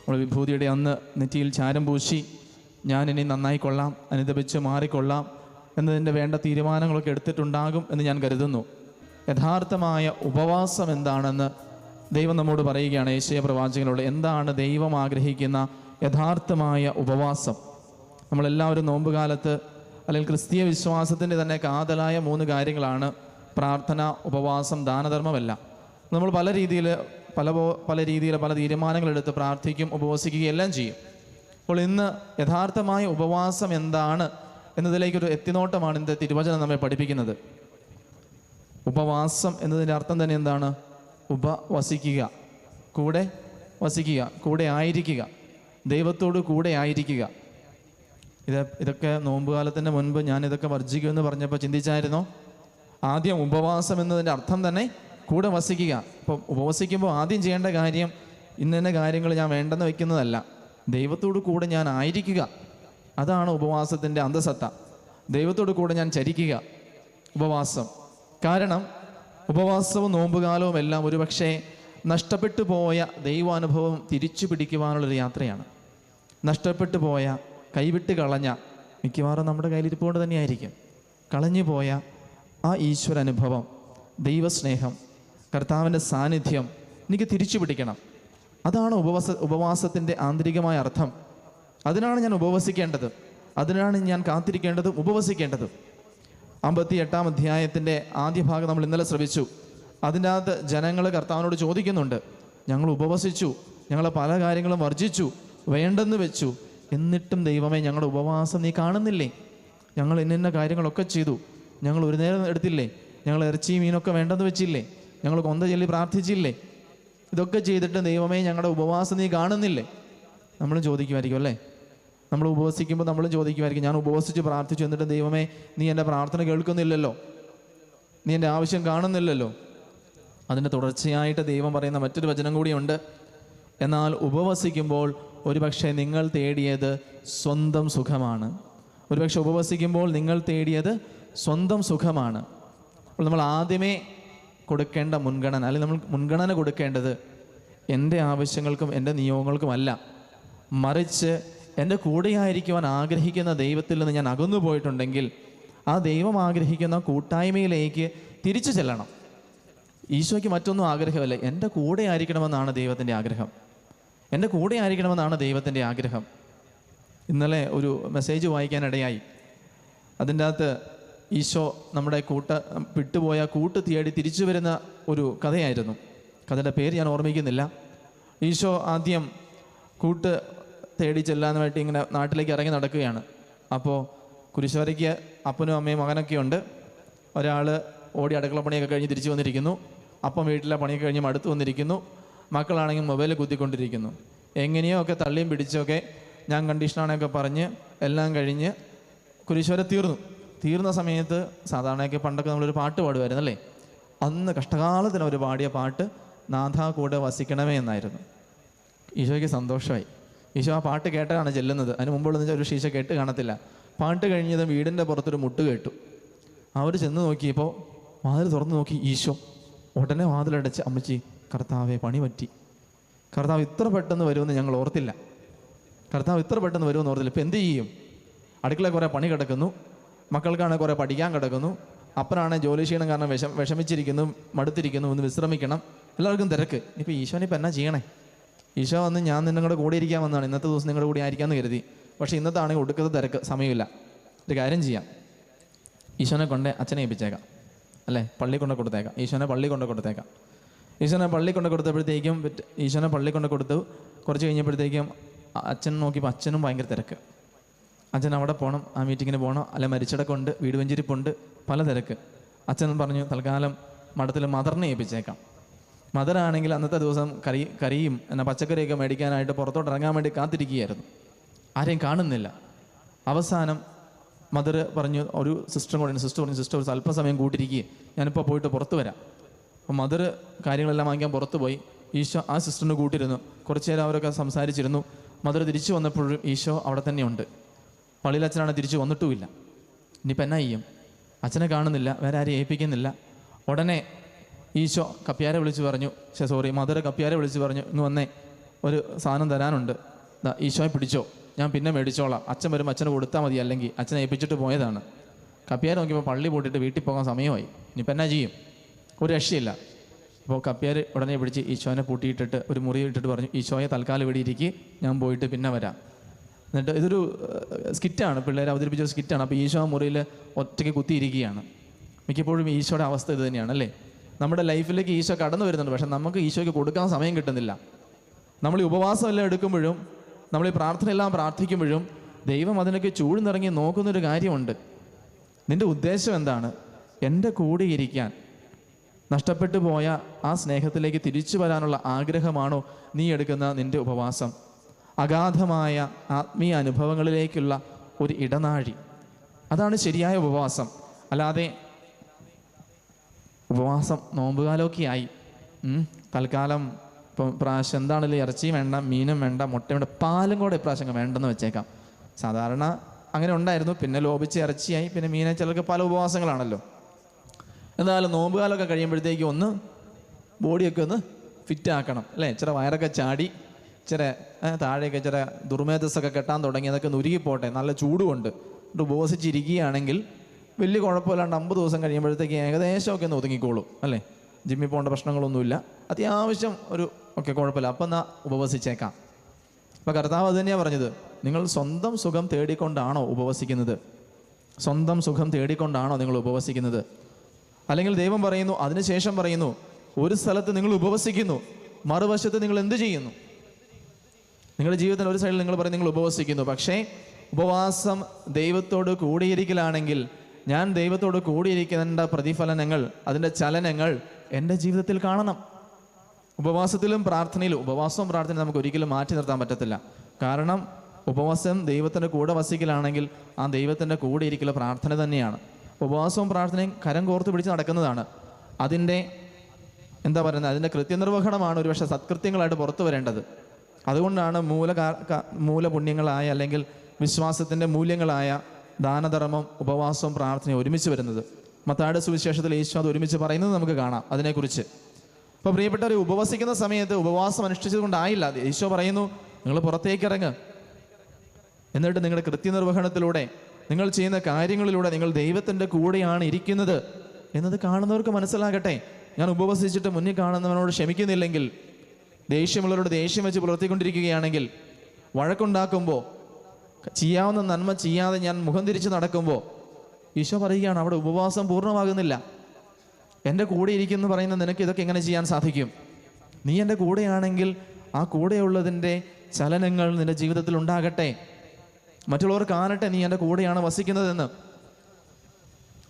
നമ്മൾ വിഭൂതിയുടെ അന്ന് നെറ്റിയിൽ ചാരം പൂശി ഞാനിനി നന്നായിക്കൊള്ളാം, അനുദപിച്ച് മാറിക്കൊള്ളാം എന്നതിൻ്റെ വേണ്ട തീരുമാനങ്ങളൊക്കെ എടുത്തിട്ടുണ്ടാകും എന്ന് ഞാൻ കരുതുന്നു. യഥാർത്ഥമായ ഉപവാസം എന്താണെന്ന് ദൈവം നമ്മോട് പറയുകയാണ് യെശയ്യാ പ്രവാചകനോട്. എന്താണ് ദൈവം ആഗ്രഹിക്കുന്ന യഥാർത്ഥമായ ഉപവാസം? നമ്മളെല്ലാവരും നോമ്പുകാലത്ത് അല്ലെങ്കിൽ ക്രിസ്തീയ വിശ്വാസത്തിൻ്റെ തന്നെ കാതലായ 3 കാര്യങ്ങളാണ് പ്രാർത്ഥന, ഉപവാസം, ദാനധർമ്മമല്ല. നമ്മൾ പല രീതിയിൽ പല തീരുമാനങ്ങളെടുത്ത് പ്രാർത്ഥിക്കും, ഉപവസിക്കുകയും എല്ലാം ചെയ്യും. അപ്പോൾ ഇന്ന് യഥാർത്ഥമായ ഉപവാസം എന്താണ് എന്നതിലേക്കൊരു എത്തിനോട്ടമാണ് ഇന്നത്തെ തിരുവചനം നമ്മെ പഠിപ്പിക്കുന്നത്. ഉപവാസം എന്നതിൻ്റെ അർത്ഥം തന്നെ എന്താണ്? ഉപവസിക്കുക, കൂടെ വസിക്കുക, കൂടെ ആയിരിക്കുക, ദൈവത്തോട് കൂടെ ആയിരിക്കുക. ഇതൊക്കെ നോമ്പുകാലത്തിൻ്റെ മുൻപ് ഞാനിതൊക്കെ വർജിക്കുമെന്ന് പറഞ്ഞപ്പോൾ ചിന്തിച്ചായിരുന്നോ? ആദ്യം ഉപവാസം എന്നതിൻ്റെ അർത്ഥം തന്നെ കൂടെ വസിക്കുക. അപ്പം ഉപവസിക്കുമ്പോൾ ആദ്യം ചെയ്യേണ്ട കാര്യം ഇന്ന കാര്യങ്ങൾ ഞാൻ വേണ്ടെന്ന് വയ്ക്കുന്നതല്ല, ദൈവത്തോട് കൂടെ ഞാൻ ആയിരിക്കുക. അതാണ് ഉപവാസത്തിൻ്റെ അന്തസത്ത. ദൈവത്തോട് കൂടെ ഞാൻ ചരിക്കുക, ഉപവാസം. കാരണം ഉപവാസവും നോമ്പുകാലവും എല്ലാം ഒരുപക്ഷെ നഷ്ടപ്പെട്ടു പോയ ദൈവാനുഭവം തിരിച്ചു പിടിക്കുവാനുള്ളൊരു യാത്രയാണ്. നഷ്ടപ്പെട്ടു പോയ, കൈവിട്ട് കളഞ്ഞ, മിക്കവാറും നമ്മുടെ കയ്യിലിരിപ്പുകൊണ്ട് തന്നെയായിരിക്കും, കളഞ്ഞു പോയ ആ ഈശ്വരാനുഭവം, ദൈവസ്നേഹം, കർത്താവിൻ്റെ സാന്നിധ്യം എനിക്ക് തിരിച്ചു പിടിക്കണം. അതാണ് ഉപവാസത്തിൻ്റെ ആന്തരികമായ അർത്ഥം. അതിനാണ് ഞാൻ ഉപവസിക്കേണ്ടത്, അതിനാണ് ഞാൻ കാത്തിരിക്കേണ്ടതും ഉപവസിക്കേണ്ടതും. 58-ാം അധ്യായത്തിൻ്റെ ആദ്യ ഭാഗം നമ്മൾ ഇന്നലെ ശ്രവിച്ചു. അതിൻ്റെ അകത്ത് ജനങ്ങൾ കർത്താവിനോട് ചോദിക്കുന്നുണ്ട്, ഞങ്ങൾ ഉപവസിച്ചു, ഞങ്ങൾ പല കാര്യങ്ങളും വർജിച്ചു, വേണ്ടെന്ന് വെച്ചു, എന്നിട്ടും ദൈവമേ ഞങ്ങളുടെ ഉപവാസം നീ കാണുന്നില്ലേ? ഞങ്ങൾ ഇന്ന കാര്യങ്ങളൊക്കെ ചെയ്തു, ഞങ്ങൾ ഒരു നേരം എടുത്തില്ലേ? ഞങ്ങൾ ഇറച്ചി മീനൊക്കെ വേണ്ടെന്ന് വെച്ചില്ലേ? ഞങ്ങൾ കൊന്ത ചൊല്ലി പ്രാർത്ഥിച്ചില്ലേ? ഇതൊക്കെ ചെയ്തിട്ട് ദൈവമേ ഞങ്ങളുടെ ഉപവാസം നീ കാണുന്നില്ലേ? നമ്മളും ചോദിക്കുമായിരിക്കും അല്ലേ? നമ്മൾ ഉപവസിക്കുമ്പോൾ നമ്മളും ചോദിക്കുമായിരിക്കും, ഞാൻ ഉപവസിച്ച് പ്രാർത്ഥിച്ചു, എന്നിട്ട് ദൈവമേ നീ എൻ്റെ പ്രാർത്ഥന കേൾക്കുന്നില്ലല്ലോ, നീ എൻ്റെ ആവശ്യം കാണുന്നില്ലല്ലോ. അതിൻ്റെ തുടർച്ചയായിട്ട് ദൈവം പറയുന്ന മറ്റൊരു വചനം കൂടിയുണ്ട്. എന്നാൽ ഉപവസിക്കുമ്പോൾ ഒരുപക്ഷെ നിങ്ങൾ തേടിയത് സ്വന്തം സുഖമാണ്. ഒരുപക്ഷെ ഉപവസിക്കുമ്പോൾ നിങ്ങൾ തേടിയത് സ്വന്തം സുഖമാണ്. അപ്പോൾ നമ്മൾ ആദ്യമേ കൊടുക്കേണ്ട മുൻഗണന, അല്ലെങ്കിൽ നമ്മൾ മുൻഗണന കൊടുക്കേണ്ടത് എൻ്റെ ആവശ്യങ്ങൾക്കും എൻ്റെ നിയോഗങ്ങൾക്കുമല്ല, മറിച്ച് എൻ്റെ കൂടെയായിരിക്കുവാൻ ആഗ്രഹിക്കുന്ന ദൈവത്തിൽ നിന്ന് ഞാൻ അകന്നു പോയിട്ടുണ്ടെങ്കിൽ ആ ദൈവം ആഗ്രഹിക്കുന്ന കൂട്ടായ്മയിലേക്ക് തിരിച്ചു ചെല്ലണം. ഈശോയ്ക്ക് മറ്റൊന്നും ആഗ്രഹമല്ല, എൻ്റെ കൂടെ ആയിരിക്കണമെന്നാണ് ദൈവത്തിൻ്റെ ആഗ്രഹം. എൻ്റെ കൂടെ ആയിരിക്കണമെന്നാണ് ദൈവത്തിൻ്റെ ആഗ്രഹം. ഇന്നലെ ഒരു മെസ്സേജ് വായിക്കാനിടയായി. അതിൻ്റെ അകത്ത് ഈശോ നമ്മുടെ വിട്ടുപോയ കൂട്ട് തേടി തിരിച്ചു വരുന്ന ഒരു കഥയായിരുന്നു. കഥയുടെ പേര് ഞാൻ ഓർമ്മിക്കുന്നില്ല. ഈശോ ആദ്യം കൂട്ട് തേടി ചെല്ലാനായിട്ട് ഇങ്ങനെ നാട്ടിലേക്ക് ഇറങ്ങി നടക്കുകയാണ്. അപ്പോൾ കുരിശുവരയ്ക്ക് അപ്പനും അമ്മയും മകനൊക്കെ ഉണ്ട്. ഒരാൾ ഓടി അടുക്കള പണിയൊക്കെ കഴിഞ്ഞ് തിരിച്ചു വന്നിരിക്കുന്നു. അപ്പം വീട്ടിലെ പണിയൊക്കെ കഴിഞ്ഞ് അടുത്ത് വന്നിരിക്കുന്നു. മക്കളാണെങ്കിൽ മൊബൈൽ കുത്തിക്കൊണ്ടിരിക്കുന്നു. എങ്ങനെയോ ഒക്കെ തള്ളിയും പിടിച്ചൊക്കെ ഞാൻ കണ്ടീഷനാണൊക്കെ പറഞ്ഞ് എല്ലാം കഴിഞ്ഞ് കുരിശുവര തീർന്ന സമയത്ത് സാധാരണയൊക്കെ പണ്ടൊക്കെ നമ്മളൊരു പാട്ട് പാടുമായിരുന്നു അല്ലേ? അന്ന് കഷ്ടകാലത്തിന് അവർ പാടിയ പാട്ട് നാഥാ കൂടെ വസിക്കണമേ എന്നായിരുന്നു. ഈശോയ്ക്ക് സന്തോഷമായി. ഈശോ ആ പാട്ട് കേട്ടാണ് ചെല്ലുന്നത്. അതിന് മുമ്പുള്ള ഒരു ശീശ കേട്ട് കാണത്തില്ല. പാട്ട് കഴിഞ്ഞതും വീടിൻ്റെ പുറത്തൊരു മുട്ട് കേട്ടു. അവർ ചെന്ന് നോക്കിയപ്പോൾ വാതിൽ തുറന്നു നോക്കി ഈശോ. ഉടനെ വാതിലടച്ച്, അമ്മച്ചി കർത്താവെ പണി പറ്റി, കർത്താവ് ഇത്ര പെട്ടെന്ന് വരുമെന്ന് ഞങ്ങൾ ഓർത്തില്ല, കർത്താവ് ഇത്ര പെട്ടെന്ന് വരുമെന്ന് ഓർത്തില്ല. ഇപ്പം എന്ത് ചെയ്യും? അടുക്കള കുറേ പണി കിടക്കുന്നു, മക്കൾക്കാണെങ്കിൽ കുറേ പഠിക്കാൻ കിടക്കുന്നു, അപ്പനാണെങ്കിൽ ജോലി ക്ഷീണം കാരണം വിഷമിച്ചിരിക്കുന്നു, മടുത്തിരിക്കുന്നു, ഒന്ന് വിശ്രമിക്കണം, എല്ലാവർക്കും തിരക്ക്. ഇപ്പം ഈശോനെ ഇപ്പം എന്നാ ചെയ്യണേ? ഈശോ വന്ന് ഞാൻ നിങ്ങളുടെ കൂടെ ഇരിക്കാൻ വന്നതാണ്, ഇന്നത്തെ ദിവസം നിങ്ങളുടെ കൂടെ ആയിരിക്കാമെന്ന് കരുതി. പക്ഷേ ഇന്നത്തെ ആണെങ്കിൽ ഒടുക്കത്തെ തിരക്ക്, സമയമില്ല. ഒരു കാര്യം ചെയ്യാം, ഈശോനെ കൊണ്ട് അച്ഛനെ ഏൽപ്പിച്ചേക്കാം അല്ലേ? പള്ളി കൊണ്ട് കൊടുത്തേക്കാം. ഈശോനെ പള്ളി കൊണ്ട് കൊടുത്തേക്കാം. ഈശോനെ പള്ളി കൊണ്ട് കൊടുത്തപ്പോഴത്തേക്കും ഈശോനെ പള്ളി കൊണ്ട് കൊടുത്തു. കുറച്ച് കഴിഞ്ഞപ്പോഴത്തേക്കും അച്ഛൻ നോക്കിയപ്പോൾ അച്ഛനും ഭയങ്കര തിരക്ക്. അച്ഛൻ അവിടെ പോകണം, ആ മീറ്റിങ്ങിന് പോകണം, അല്ലെ മരിച്ചടക്കമുണ്ട്, വീട് വെഞ്ചിരിപ്പുണ്ട്, പല തിരക്ക്. അച്ഛൻ പറഞ്ഞു തൽക്കാലം മഠത്തിൽ മദറിനെ ഏൽപ്പിച്ചേക്കാം. മദറാണെങ്കിൽ അന്നത്തെ ദിവസം കറിയും എന്നാൽ പച്ചക്കറിയൊക്കെ മേടിക്കാനായിട്ട് പുറത്തോട്ട് ഇറങ്ങാൻ വേണ്ടി കാത്തിരിക്കുകയായിരുന്നു. ആരെയും കാണുന്നില്ല. അവസാനം മദർ പറഞ്ഞു, ഒരു സിസ്റ്റർ പറഞ്ഞു, സിസ്റ്റർ ഒരു അല്പസമയം കൂട്ടിരിക്കുക, ഞാനിപ്പോൾ പോയിട്ട് പുറത്ത് വരാം. അപ്പോൾ മദർ കാര്യങ്ങളെല്ലാം വാങ്ങിക്കാൻ പുറത്ത് പോയി. ഈശോ ആ സിസ്റ്ററിന് കൂട്ടിരുന്നു. കുറച്ച് നേരം അവരൊക്കെ സംസാരിച്ചിരുന്നു. മദർ തിരിച്ചു വന്നപ്പോഴും ഈശോ അവിടെ തന്നെയുണ്ട്. പള്ളിയിൽ അച്ഛനാണ് തിരിച്ചു വന്നിട്ടുമില്ല. ഇനിയിപ്പോൾ എന്നാ ചെയ്യും? അച്ഛനെ കാണുന്നില്ല, വേറെ ആരെയും ഏൽപ്പിക്കുന്നില്ല. ഉടനെ ഈശോ കപ്പ്യാരെ വിളിച്ച് പറഞ്ഞു, മദർ കപ്പ്യാരെ വിളിച്ച് പറഞ്ഞു, ഇങ്ങ് വന്നേ, ഒരു സാധനം തരാനുണ്ട്, ഈശോയെ പിടിച്ചോ, ഞാൻ പിന്നെ മേടിച്ചോളാം, അച്ഛൻ വരുമ്പോൾ അച്ഛന് കൊടുത്താൽ മതി, അല്ലെങ്കിൽ അച്ഛനെ ഏൽപ്പിച്ചിട്ട് പോയതാണ്. കപ്പ്യാർ നോക്കിയപ്പോൾ പള്ളി പൂട്ടിയിട്ട് വീട്ടിൽ പോകാൻ സമയമായി, ഇനിയിപ്പോൾ എന്നാ ചെയ്യും? ഒരു രക്ഷയില്ല. അപ്പോൾ കപ്പ്യാർ ഉടനെ പിടിച്ച് ഈശോനെ പൂട്ടിയിട്ടിട്ട് ഒരു മുറി ഇട്ടിട്ട് പറഞ്ഞു, ഈശോയെ തൽക്കാലം ഇവിടെ ഇരിക്കുക, ഞാൻ പോയിട്ട് പിന്നെ വരാം. എന്നിട്ട് ഇതൊരു സ്കിറ്റാണ്, പിള്ളേർ അവതരിപ്പിച്ച സ്കിറ്റാണ്. അപ്പോൾ ഈശോ മുറിയിൽ ഒറ്റയ്ക്ക് കുത്തിയിരിക്കുകയാണ്. മിക്കപ്പോഴും ഈശോയുടെ അവസ്ഥ ഇത് തന്നെയാണ് അല്ലേ? നമ്മുടെ ലൈഫിലേക്ക് ഈശോ കടന്നു വരുന്നുണ്ട്, പക്ഷെ നമുക്ക് ഈശോയ്ക്ക് കൊടുക്കാൻ സമയം കിട്ടുന്നില്ല. നമ്മൾ ഈ ഉപവാസം എല്ലാം എടുക്കുമ്പോഴും നമ്മൾ ഈ പ്രാർത്ഥനയെല്ലാം പ്രാർത്ഥിക്കുമ്പോഴും ദൈവം അതിനൊക്കെ ചൂഴ്ന്നിറങ്ങി നോക്കുന്നൊരു കാര്യമുണ്ട്. നിൻ്റെ ഉദ്ദേശം എന്താണ്? എൻ്റെ കൂടെ ഇരിക്കാൻ, നഷ്ടപ്പെട്ടു പോയ ആ സ്നേഹത്തിലേക്ക് തിരിച്ചു വരാനുള്ള ആഗ്രഹമാണോ നീ എടുക്കുന്ന നിൻ്റെ ഉപവാസം? അഗാധമായ ആത്മീയ അനുഭവങ്ങളിലേക്കുള്ള ഒരു ഇടനാഴി, അതാണ് ശരിയായ ഉപവാസം. അല്ലാതെ ഉപവാസം നോമ്പുകാലമൊക്കെ ആയി തൽക്കാലം ഇപ്പം പ്രാവശ്യം എന്താണല്ലോ ഇറച്ചിയും വേണ്ട, മീനും വേണ്ട, മുട്ടയും വേണ്ട, പാലും കൂടെ ഇപ്രാവശ്യം വേണ്ടെന്ന് വെച്ചേക്കാം. സാധാരണ അങ്ങനെ ഉണ്ടായിരുന്നു, പിന്നെ ലോപിച്ച് ഇറച്ചിയായി, പിന്നെ മീനെ, ചിലർക്ക് പല ഉപവാസങ്ങളാണല്ലോ. എന്നാലും നോമ്പുകാലമൊക്കെ കഴിയുമ്പോഴത്തേക്കും ഒന്ന് ബോഡിയൊക്കെ ഒന്ന് ഫിറ്റാക്കണം അല്ലേ? ഇച്ചിരി വയറൊക്കെ ചാടി, ഇച്ചിരി താഴെയൊക്കെ ഇച്ചിരി ദുർമേധസ്സൊക്കെ കെട്ടാൻ തുടങ്ങി, അതൊക്കെ ഒന്ന് ഉരുകിപ്പോട്ടെ, നല്ല ചൂടുകൊണ്ട് ഉപവസിച്ചിരിക്കുകയാണെങ്കിൽ വലിയ കുഴപ്പമില്ലാണ്ട് 50 ദിവസം കഴിയുമ്പോഴത്തേക്ക് ഏകദേശമൊക്കെ ഒന്ന് ഒതുങ്ങിക്കോളും അല്ലേ? ജിമ്മിൽ പോകേണ്ട പ്രശ്നങ്ങളൊന്നുമില്ല, അത്യാവശ്യം ഒരു ഒക്കെ കുഴപ്പമില്ല, അപ്പം എന്നാൽ ഉപവസിച്ചേക്കാം. അപ്പം കർത്താവ് അത് തന്നെയാണ് പറഞ്ഞത്, നിങ്ങൾ സ്വന്തം സുഖം തേടിക്കൊണ്ടാണോ ഉപവസിക്കുന്നത്? സ്വന്തം സുഖം തേടിക്കൊണ്ടാണോ നിങ്ങൾ ഉപവസിക്കുന്നത്? അല്ലെങ്കിൽ ദൈവം പറയുന്നു, അതിനുശേഷം പറയുന്നു, ഒരു സ്ഥലത്ത് നിങ്ങൾ ഉപവസിക്കുന്നു, മറുവശത്ത് നിങ്ങൾ എന്ത് ചെയ്യുന്നു? നിങ്ങളുടെ ജീവിതത്തിൽ ഒരു സൈഡിൽ നിങ്ങൾ പറയും നിങ്ങൾ ഉപവസിക്കുന്നു, പക്ഷേ ഉപവാസം ദൈവത്തോട് കൂടിയിരിക്കലാണെങ്കിൽ ഞാൻ ദൈവത്തോട് കൂടിയിരിക്കേണ്ട പ്രതിഫലനങ്ങൾ, അതിൻ്റെ ചലനങ്ങൾ എൻ്റെ ജീവിതത്തിൽ കാണണം. ഉപവാസത്തിലും പ്രാർത്ഥനയിലും, ഉപവാസവും പ്രാർത്ഥനയും നമുക്ക് ഒരിക്കലും മാറ്റി നിർത്താൻ പറ്റത്തില്ല. കാരണം ഉപവാസം ദൈവത്തിൻ്റെ കൂടെ വസിക്കലാണെങ്കിൽ ആ ദൈവത്തിൻ്റെ കൂടെ ഇരിക്കൽ പ്രാർത്ഥന തന്നെയാണ്. ഉപവാസവും പ്രാർത്ഥനയും കരം കോർത്ത് പിടിച്ച് നടക്കുന്നതാണ്. അതിൻ്റെ എന്താ പറയുന്നത്, അതിൻ്റെ കൃത്യനിർവഹണമാണ് ഒരുപക്ഷെ സത്കൃത്യങ്ങളായിട്ട് പുറത്തു വരേണ്ടത്. അതുകൊണ്ടാണ് മൂലപുണ്യങ്ങളായ അല്ലെങ്കിൽ വിശ്വാസത്തിൻ്റെ മൂല്യങ്ങളായ ദാനധർമ്മം, ഉപവാസവും പ്രാർത്ഥനയും ഒരുമിച്ച് വരുന്നത്. മത്തായിയുടെ സുവിശേഷത്തിൽ ഈശോ അത് ഒരുമിച്ച് പറയുന്നത് നമുക്ക് കാണാം അതിനെക്കുറിച്ച്. അപ്പോൾ പ്രിയപ്പെട്ടവർ, ഉപവസിക്കുന്ന സമയത്ത് ഉപവാസം അനുഷ്ഠിച്ചത് കൊണ്ടായില്ല. ഈശോ പറയുന്നു, നിങ്ങൾ പുറത്തേക്ക് ഇറങ്ങ്, എന്നിട്ട് നിങ്ങളുടെ കൃത്യനിർവഹണത്തിലൂടെ, നിങ്ങൾ ചെയ്യുന്ന കാര്യങ്ങളിലൂടെ നിങ്ങൾ ദൈവത്തിൻ്റെ കൂടെയാണ് ഇരിക്കുന്നത് എന്നത് കാണുന്നവർക്ക് മനസ്സിലാകട്ടെ. ഞാൻ ഉപവസിച്ചിട്ട് മുന്നിൽ കാണുന്നവനോട് ക്ഷമിക്കുന്നില്ലെങ്കിൽ, ദേഷ്യമുള്ളവരോട് ദേഷ്യം വെച്ച് പുലർത്തിക്കൊണ്ടിരിക്കുകയാണെങ്കിൽ, വഴക്കുണ്ടാക്കുമ്പോൾ, ചെയ്യാവുന്ന നന്മ ചെയ്യാതെ ഞാൻ മുഖം തിരിച്ച് നടക്കുമ്പോൾ, ഈശോ പറയുകയാണ് അവിടെ ഉപവാസം പൂർണ്ണമാകുന്നില്ല. എൻ്റെ കൂടെ ഇരിക്കുന്നു പറയുന്ന നിനക്ക് ഇതൊക്കെ എങ്ങനെ ചെയ്യാൻ സാധിക്കും? നീ എൻ്റെ കൂടെയാണെങ്കിൽ ആ കൂടെയുള്ളതിൻ്റെ ചലനങ്ങൾ നിൻ്റെ ജീവിതത്തിൽ ഉണ്ടാകട്ടെ, മറ്റുള്ളവർ കാണട്ടെ നീ എൻ്റെ കൂടെയാണ് വസിക്കുന്നതെന്ന്,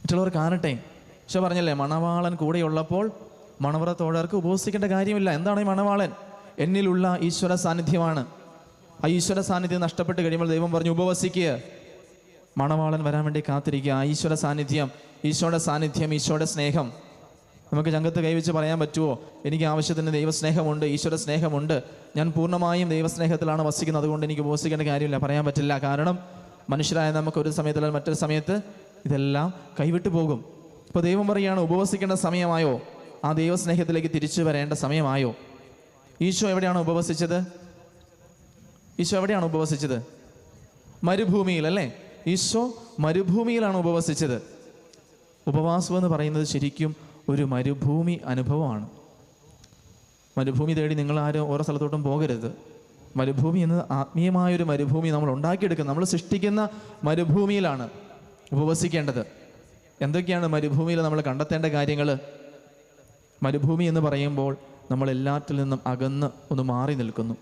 മറ്റുള്ളവർ കാണട്ടെ. ഈശോ പറഞ്ഞല്ലേ, മണവാളൻ കൂടെയുള്ളപ്പോൾ മണവറ തോഴർക്ക് ഉപവസിക്കേണ്ട കാര്യമില്ല. എന്താണ് ഈ മണവാളൻ? എന്നിലുള്ള ഈശ്വര സാന്നിധ്യമാണ്. ആ ഈശ്വര സാന്നിധ്യം നഷ്ടപ്പെട്ട് കഴിയുമ്പോൾ ദൈവം പറഞ്ഞു, ഉപവസിക്കുക, മണവാളൻ വരാൻ വേണ്ടി കാത്തിരിക്കുക. ആ ഈശ്വര സാന്നിധ്യം, ഈശോയുടെ സാന്നിധ്യം, ഈശോയുടെ സ്നേഹം നമുക്ക് ചങ്കത്ത് കൈവച്ച് പറയാൻ പറ്റുമോ? എനിക്ക് ആവശ്യത്തിന് ദൈവസ്നേഹമുണ്ട്, ഈശ്വര സ്നേഹമുണ്ട്, ഞാൻ പൂർണ്ണമായും ദൈവസ്നേഹത്തിലാണ് വസിക്കുന്നത്, അതുകൊണ്ട് എനിക്ക് ഉപവസിക്കേണ്ട കാര്യമില്ല, പറയാൻ പറ്റില്ല. കാരണം മനുഷ്യരായ നമുക്ക് ഒരു സമയത്തല്ല മറ്റൊരു സമയത്ത് ഇതെല്ലാം കൈവിട്ടു പോകും. ഇപ്പോൾ ദൈവം പറയുകയാണ്, ഉപവസിക്കേണ്ട സമയമായോ? ആ ദൈവസ്നേഹത്തിലേക്ക് തിരിച്ചു വരേണ്ട സമയമായോ? ഈശോ എവിടെയാണ് ഉപവസിച്ചത്? ഈശോ എവിടെയാണ് ഉപവസിച്ചത്? മരുഭൂമിയിൽ അല്ലേ? ഈശോ മരുഭൂമിയിലാണ് ഉപവസിച്ചത്. ഉപവാസം എന്ന് പറയുന്നത് ശരിക്കും ഒരു മരുഭൂമി അനുഭവമാണ്. മരുഭൂമി തേടി നിങ്ങളാരും ഓരോ സ്ഥലത്തോട്ടും പോകരുത്. മരുഭൂമി എന്നത് ആത്മീയമായൊരു മരുഭൂമി നമ്മൾ ഉണ്ടാക്കിയെടുക്കുന്നത്, നമ്മൾ സൃഷ്ടിക്കുന്ന മരുഭൂമിയിലാണ് ഉപവസിക്കേണ്ടത്. എന്തൊക്കെയാണ് മരുഭൂമിയിൽ നമ്മൾ കണ്ടെത്തേണ്ട കാര്യങ്ങൾ? മരുഭൂമി എന്ന് പറയുമ്പോൾ നമ്മൾ എല്ലാറ്റിൽ നിന്നും അകന്ന് ഒന്ന് മാറി നിൽക്കുന്നു.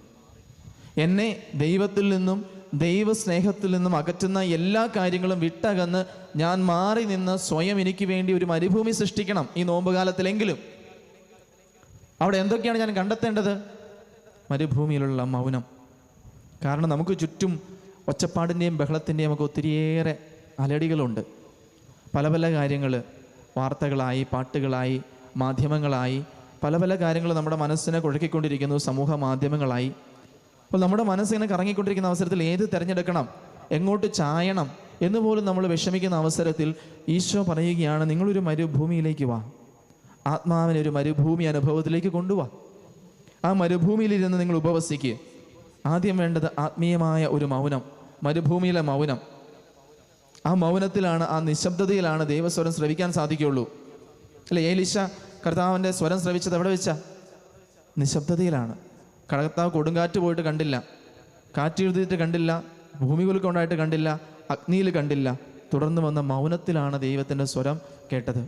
എന്നെ ദൈവത്തിൽ നിന്നും ദൈവസ്നേഹത്തിൽ നിന്നും അകറ്റുന്ന എല്ലാ കാര്യങ്ങളും വിട്ടകന്ന് ഞാൻ മാറി നിന്ന് സ്വയം എനിക്ക് വേണ്ടി ഒരു മരുഭൂമി സൃഷ്ടിക്കണം ഈ നോമ്പുകാലത്തിലെങ്കിലും. അവിടെ എന്തൊക്കെയാണ് ഞാൻ കണ്ടെത്തേണ്ടത്? മരുഭൂമിയിലുള്ള മൗനം. കാരണം നമുക്ക് ചുറ്റും ഒച്ചപ്പാടിൻ്റെയും ബഹളത്തിൻ്റെയും ഒക്കെ ഒത്തിരിയേറെ അലടികളുണ്ട്. പല പല കാര്യങ്ങൾ, വാർത്തകളായി, പാട്ടുകളായി, മാധ്യമങ്ങളായി, പല പല കാര്യങ്ങൾ നമ്മുടെ മനസ്സിനെ കുഴക്കിക്കൊണ്ടിരിക്കുന്നു, സമൂഹ മാധ്യമങ്ങളായി. അപ്പോൾ നമ്മുടെ മനസ്സിങ്ങനെ കറങ്ങിക്കൊണ്ടിരിക്കുന്ന അവസരത്തിൽ ഏത് തിരഞ്ഞെടുക്കണം, എങ്ങോട്ട് ചായണം എന്ന് പോലും നമ്മൾ വിഷമിക്കുന്ന അവസരത്തിൽ ഈശോ പറയുകയാണ്, നിങ്ങളൊരു മരുഭൂമിയിലേക്ക് വാ, ആത്മാവിനെ ഒരു മരുഭൂമി അനുഭവത്തിലേക്ക് കൊണ്ടുപോവാ. ആ മരുഭൂമിയിലിരുന്ന് നിങ്ങൾ ഉപവസിക്കുക. ആദ്യം വേണ്ടത് ആത്മീയമായ ഒരു മൗനം, മരുഭൂമിയിലെ മൗനം. ആ മൗനത്തിലാണ്, ആ നിശബ്ദതയിലാണ് ദൈവസ്വരം ശ്രവിക്കാൻ സാധിക്കുകയുള്ളൂ. അല്ലെ, ഏലീശ കർത്താവിൻ്റെ സ്വരം ശ്രവിച്ചത് എവിടെ വെച്ചാ? നിശബ്ദതയിലാണ്. കർത്താവ് കൊടുങ്കാറ്റ് പോയിട്ട് കണ്ടില്ല, കാറ്റെഴുതിയിട്ട് കണ്ടില്ല, ഭൂമി കുലുക്കമുണ്ടായിട്ട് കണ്ടില്ല, അഗ്നിയിൽ കണ്ടില്ല. തുടർന്ന് വന്ന മൗനത്തിലാണ് ദൈവത്തിൻ്റെ സ്വരം കേട്ടത്.